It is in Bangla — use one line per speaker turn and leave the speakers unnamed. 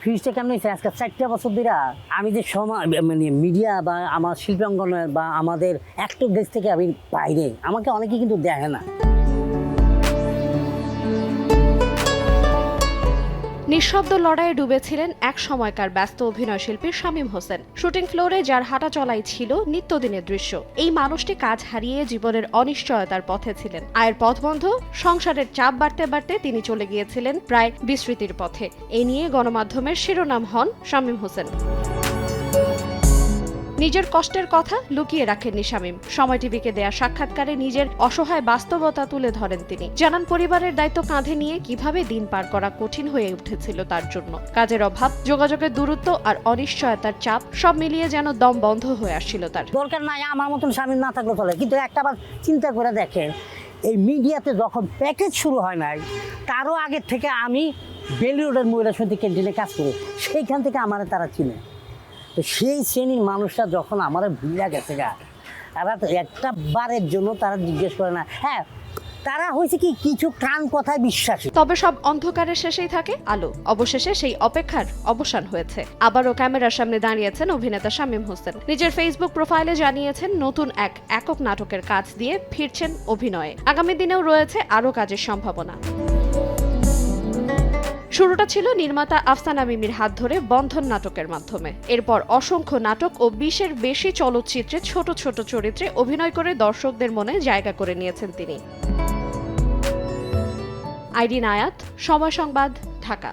ফ্রিজটা কেমন হয়েছে আজকে 4টা বছর ধরে আমি যে সময় মানে মিডিয়া বা আমার শিল্পাঙ্গনের বা আমাদের অ্যাক্টর দেশ থেকে আমি বাইরে আমাকে অনেকে কিন্তু দেখে না।
নিঃশব্দ লড়াইয়ে ডুবেছিলেন এক সময়কার ব্যস্ত অভিনয় শিল্পী শামীম হোসেন। শুটিং ফ্লোরে যার হাঁটা চলাই ছিল নিত্যদিনের দৃশ্য। এই মানুষটি কাজ হারিয়ে জীবনের অনিশ্চয়তার পথে ছিলেন। আয়ের পথ বন্ধ, সংসারের চাপ বাড়তে বাড়তে তিনি চলে গিয়েছিলেন প্রায় বিস্মৃতির পথে। এ নিয়ে গণমাধ্যমের শিরোনাম হন শামীম হোসেন। নিজের কষ্টের কথা লুকিয়ে রাখেননি শামীম। সময় টিভিকে দেয়া সাক্ষাৎকারে নিজের অসহায় বাস্তবতা তুলে ধরেন তিনি। জানান পরিবারের দায়িত্ব কাঁধে নিয়ে কিভাবে দিন পার করা কঠিন হয়ে উঠেছিল তার জন্য। কাজের অভাব, যোগাযোগের দূরত্ব আর অনিশ্চয়তার চাপ সব মিলিয়ে যেন দম বন্ধ হয়ে আসছিল তার।
দরকার নাই আমার মতন স্বামী না থাকলে চলে, কিন্তু একটা বার চিন্তা করে দেখেন এই মিডিয়াতে যখন প্যাকেজ শুরু হয় নাই তারও আগের থেকে আমি বেলি রোডের মহিলা সমিতি ক্যান্টিনে কাজ করি, সেইখান থেকে আমার তারা চিনে। তো সেই শ্রেণীর মানুষরা যখন আমার ভুলে গেছে গা, তারা তো একটা বারের জন্য তারা জিজ্ঞেস করে না। হ্যাঁ, তারা হয়েছে কি কিছু কান কথায় বিশ্বাসী।
তবে সব অন্ধকারের শেষেই থাকে আলো। অবশেষে সেই অপেক্ষার অবসান হয়েছে। আবারও ক্যামেরার সামনে দাঁড়িয়েছেন অভিনেতা শামীম হোসেন। নিজের ফেসবুক প্রোফাইলে জানিয়েছেন নতুন এক একক নাটকের কাজ দিয়ে ফিরছেন অভিনয়ে। আগামী দিনেও রয়েছে আরও কাজের সম্ভাবনা। শুরুটা ছিল নির্মাতা আফসানা মিমির হাত ধরে বন্ধন নাটকের মাধ্যমে। এরপর অসংখ্য নাটক ও 20-এর বেশি চলচ্চিত্রে ছোট ছোট চরিত্রে অভিনয় করে দর্শকদের মনে জায়গা করে নিয়েছেন তিনি। আইরিন আয়াত, সময় সংবাদ, ঢাকা।